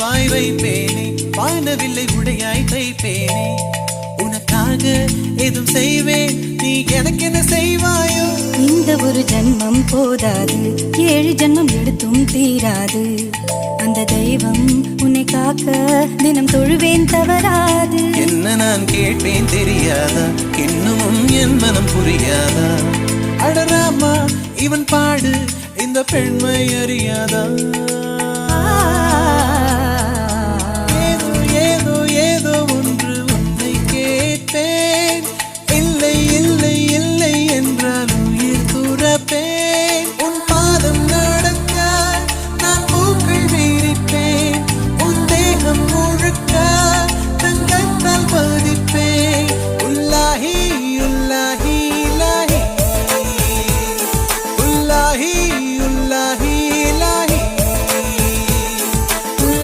பூவாய் வைப்பேனே வானவில்லை உடையாய் தைப்பேனே உனக்காக எதுவும் செய்வேன் நீ எனக்கு என்ன செய்வாயோ இந்த ஒரு ஜன்மம் போதாது 7 ஜன்மம் எடுத்தும் தீராது அந்த தெய்வம் உன்னை காக்க தினம் தொழுவேன் தவறாது என்ன நான் கேட்பேன் தெரியாதா இன்னமும் என் மனம் புரியாதா அடராமா இவன் பாடு இந்த பெண்மை அறியாதா